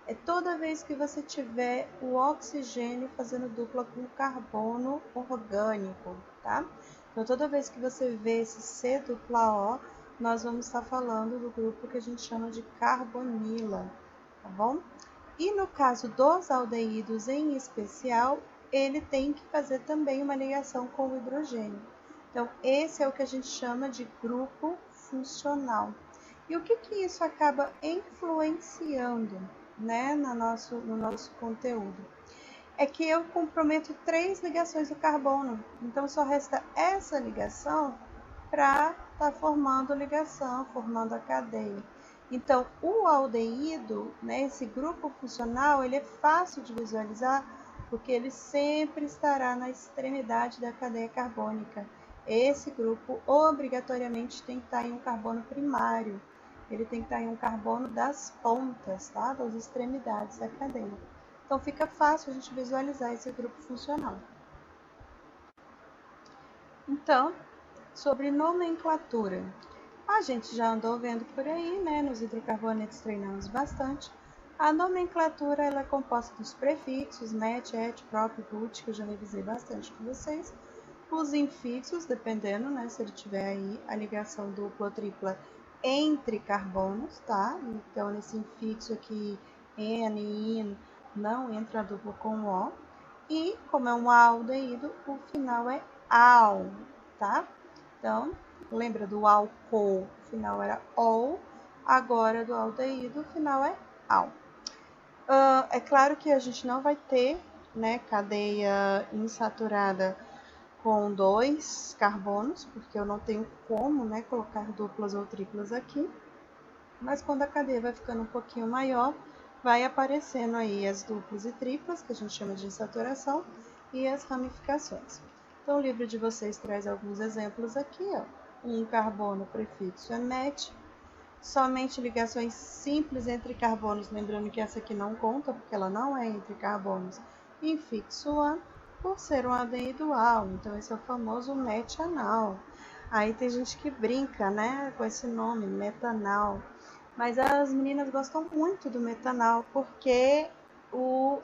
é toda vez que você tiver o oxigênio fazendo dupla com o carbono orgânico, tá? Então, toda vez que você vê esse C dupla O, nós vamos estar falando do grupo que a gente chama de carbonila, tá bom? E no caso dos aldeídos em especial, ele tem que fazer também uma ligação com o hidrogênio. Então, esse é o que a gente chama de grupo funcional. E o que isso acaba influenciando, né, no nosso conteúdo? É que eu comprometo 3 ligações do carbono. Então, só resta essa ligação para estar formando ligação, formando a cadeia. Então, o aldeído, né, esse grupo funcional, ele é fácil de visualizar porque ele sempre estará na extremidade da cadeia carbônica. Esse grupo obrigatoriamente tem que estar em um carbono primário. Ele tem que estar em um carbono das pontas, tá? Das extremidades da cadeia. Então, fica fácil a gente visualizar esse grupo funcional. Então, sobre nomenclatura. A gente já andou vendo por aí, né? Nos hidrocarbonetos treinamos bastante. A nomenclatura ela é composta dos prefixos, met, et, prop, but, que eu já revisei bastante com vocês. Os infixos, dependendo, né? Se ele tiver aí a ligação dupla ou tripla entre carbonos, tá? Então, nesse infixo aqui, N, IN, não entra a dupla com O. E, como é um aldeído, o final é al, tá? Então, lembra do álcool, o final era ol, agora do aldeído, o final é al. É claro que a gente não vai ter, né, cadeia insaturada com 2 carbonos, porque eu não tenho como, né, colocar duplas ou triplas aqui. Mas quando a cadeia vai ficando um pouquinho maior, vai aparecendo aí as duplas e triplas, que a gente chama de insaturação, e as ramificações. Então, o livro de vocês traz alguns exemplos aqui, ó. Um carbono prefixo é met, somente ligações simples entre carbonos, lembrando que essa aqui não conta, porque ela não é entre carbonos, infixo an, por ser um aldeído al, então esse é o famoso metanal. Aí tem gente que brinca, né, com esse nome, metanal, mas as meninas gostam muito do metanal, porque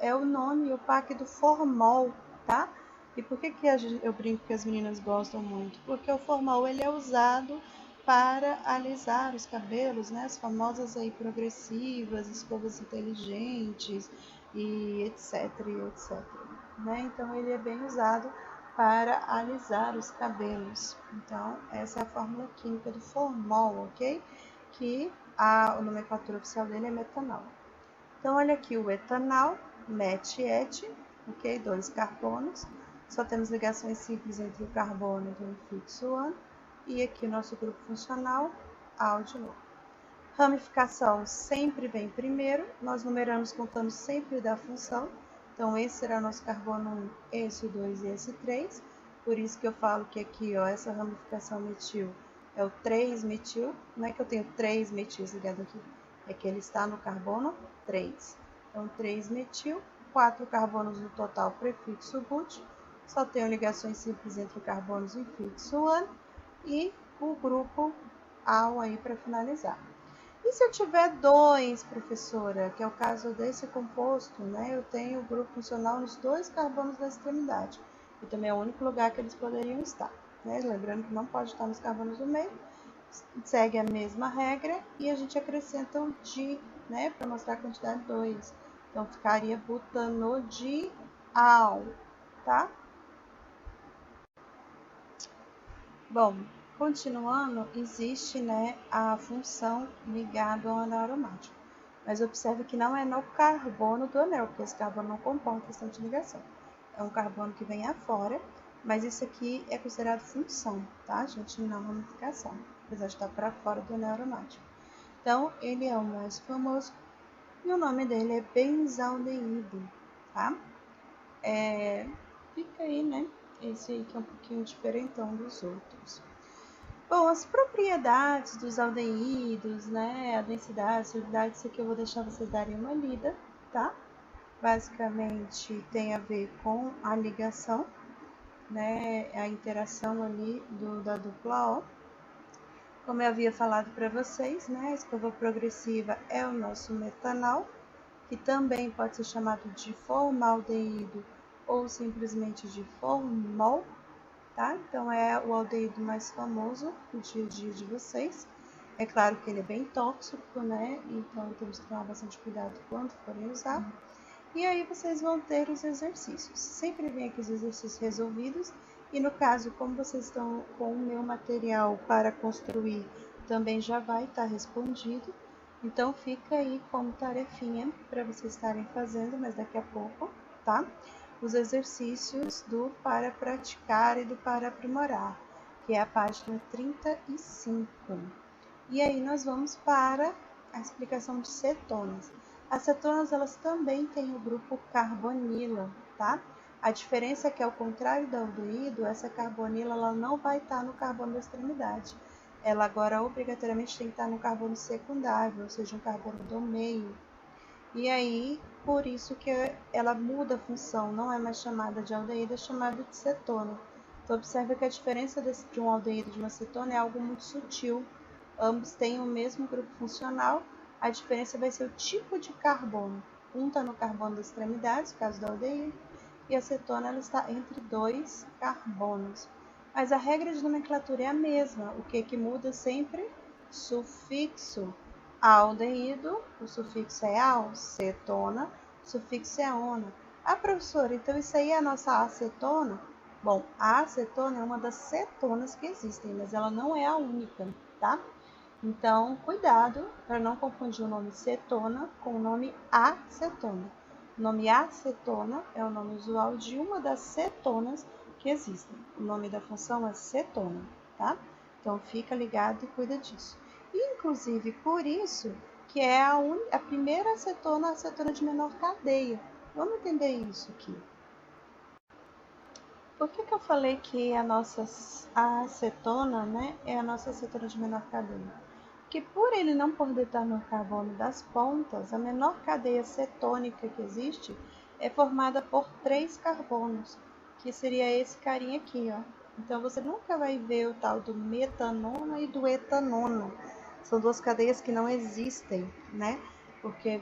é o nome, o PAC do formol, tá? E por que eu brinco que as meninas gostam muito? Porque o formol ele é usado para alisar os cabelos, né? As famosas aí progressivas, escovas inteligentes e etc, né? Então ele é bem usado para alisar os cabelos. Então essa é a fórmula química do formol, ok? Que a nomenclatura oficial dele é metanol. Então olha aqui o etanal, met e et, ok? 2 carbonos. Só temos ligações simples entre o carbono e o infixo an. E aqui o nosso grupo funcional, al de novo. Ramificação sempre vem primeiro, nós numeramos contando sempre da função. Então, esse será o nosso carbono 1, esse o 2 e esse 3. Por isso que eu falo que aqui, ó, essa ramificação metil é o 3-metil. Não é que eu tenho 3 metils ligados aqui, é que ele está no carbono 3. Então, 3-metil, 4 carbonos no total, prefixo but. Só tenho ligações simples entre carbonos infixo an e o grupo al aí para finalizar. E se eu tiver 2, professora, que é o caso desse composto, né? Eu tenho o grupo funcional nos 2 carbonos da extremidade. E também é o único lugar que eles poderiam estar, né? Lembrando que não pode estar nos carbonos do meio. Segue a mesma regra e a gente acrescenta o di, né? Para mostrar a quantidade 2. Então, ficaria butanodial, tá? Bom, continuando, existe, né, a função ligada ao anel aromático. Mas observe que não é no carbono do anel, porque esse carbono não comporta questão de ligação. É um carbono que vem afora, mas isso aqui é considerado função, tá, gente? Não ramificação, apesar de estar para fora do anel aromático. Então, ele é o mais famoso e o nome dele é benzaldeído, tá? Fica aí, né? Esse aí que é um pouquinho diferentão dos outros. Bom, as propriedades dos aldeídos, né? A densidade, a solubilidade, isso aqui eu vou deixar vocês darem uma lida, tá? Basicamente tem a ver com a ligação, né? A interação ali da dupla O. Como eu havia falado para vocês, né? A escova progressiva é o nosso metanol, que também pode ser chamado de formaldeído ou simplesmente de formol, tá? Então é o aldeído mais famoso no dia a dia de vocês. É claro que ele é bem tóxico, né? Então temos que tomar bastante cuidado quando forem usar. E aí vocês vão ter os exercícios. Sempre vem aqui os exercícios resolvidos. E no caso, como vocês estão com o meu material para construir, também já vai estar respondido. Então fica aí como tarefinha para vocês estarem fazendo, mas daqui a pouco, tá? Os exercícios do para praticar e do para aprimorar, que é a página 35. E aí nós vamos para a explicação de cetonas. As cetonas, elas também têm o grupo carbonila, tá? A diferença é que, ao contrário do aldeído, essa carbonila ela não vai estar no carbono da extremidade. Ela agora obrigatoriamente tem que estar no carbono secundário, ou seja, um carbono do meio. E aí, por isso que ela muda a função, não é mais chamada de aldeído, é chamada de cetona. Então, observa que a diferença de um aldeído e de uma cetona é algo muito sutil. Ambos têm o mesmo grupo funcional, a diferença vai ser o tipo de carbono. Um está no carbono das extremidades, no caso do aldeído, e a cetona ela está entre dois carbonos. Mas a regra de nomenclatura é a mesma. O que muda sempre? Sufixo. Aldeído, o sufixo é al, cetona, o sufixo é ona. Ah, professora, então isso aí é a nossa acetona? Bom, a acetona é uma das cetonas que existem, mas ela não é a única, tá? Então, cuidado para não confundir o nome cetona com o nome acetona. O nome acetona é o nome usual de uma das cetonas que existem. O nome da função é cetona, tá? Então, fica ligado e cuida disso. E, inclusive, por isso que é a primeira acetona, a acetona de menor cadeia. Vamos entender isso aqui. Por que eu falei que a acetona, né, é a nossa acetona de menor cadeia? Que por ele não poder estar no carbono das pontas, a menor cadeia cetônica que existe é formada por 3 carbonos, que seria esse carinha aqui, ó. Então você nunca vai ver o tal do metanona e do etanona. São duas cadeias que não existem, né? Porque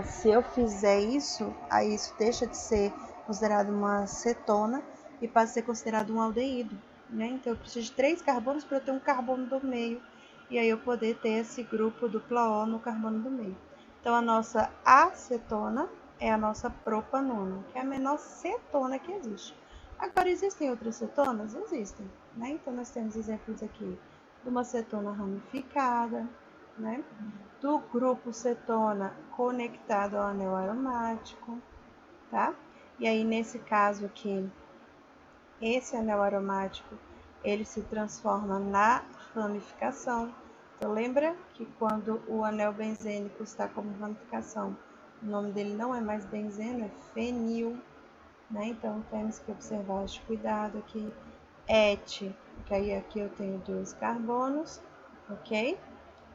se eu fizer isso, aí isso deixa de ser considerado uma cetona e passa a ser considerado um aldeído, né? Então eu preciso de 3 carbonos para eu ter um carbono do meio e aí eu poder ter esse grupo dupla O no carbono do meio. Então a nossa acetona é a nossa propanona, que é a menor cetona que existe. Agora, existem outras cetonas? Existem, né? Então nós temos exemplos aqui de uma cetona ramificada, né? Do grupo cetona conectado ao anel aromático, tá? E aí nesse caso aqui, esse anel aromático, ele se transforma na ramificação. Então, lembra que quando o anel benzênico está como ramificação, o nome dele não é mais benzeno, é fenil, né? Então, temos que observar este cuidado aqui. Et, que aí aqui eu tenho 2 carbonos, ok?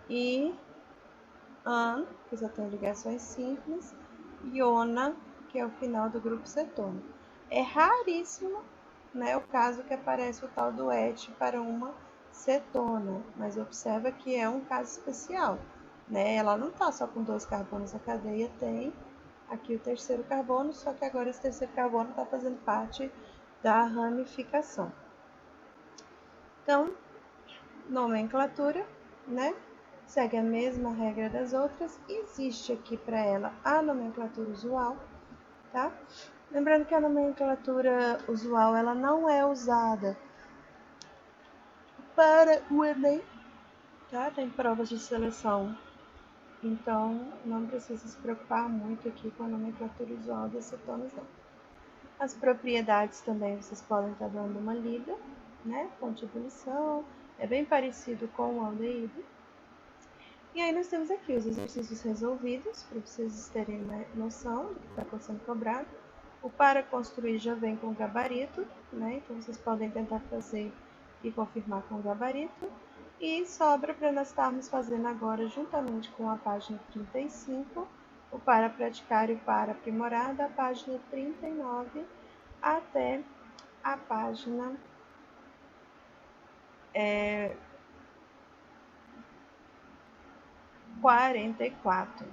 E an, que só tem ligações simples, e ona, que é o final do grupo cetona. É raríssimo, né, o caso que aparece o tal do et para uma cetona, mas observa que é um caso especial, né? Ela não está só com 2 carbonos, a cadeia tem aqui o terceiro carbono, só que agora esse terceiro carbono está fazendo parte da ramificação. Então, nomenclatura, né? Segue a mesma regra das outras. Existe aqui para ela a nomenclatura usual, tá? Lembrando que a nomenclatura usual ela não é usada para o Enem, tá? Tem provas de seleção, então não precisa se preocupar muito aqui com a nomenclatura usual das cetonas, não. As propriedades também vocês podem estar dando uma lida, né? Fonte de ebulição, é bem parecido com o aldeído. E aí nós temos aqui os exercícios resolvidos, para vocês terem noção do que está sendo cobrado. O para construir já vem com gabarito, né? Então vocês podem tentar fazer e confirmar com o gabarito. E sobra para nós estarmos fazendo agora, juntamente com a página 35, o para praticar e o para aprimorar, da página 39 até a página 44.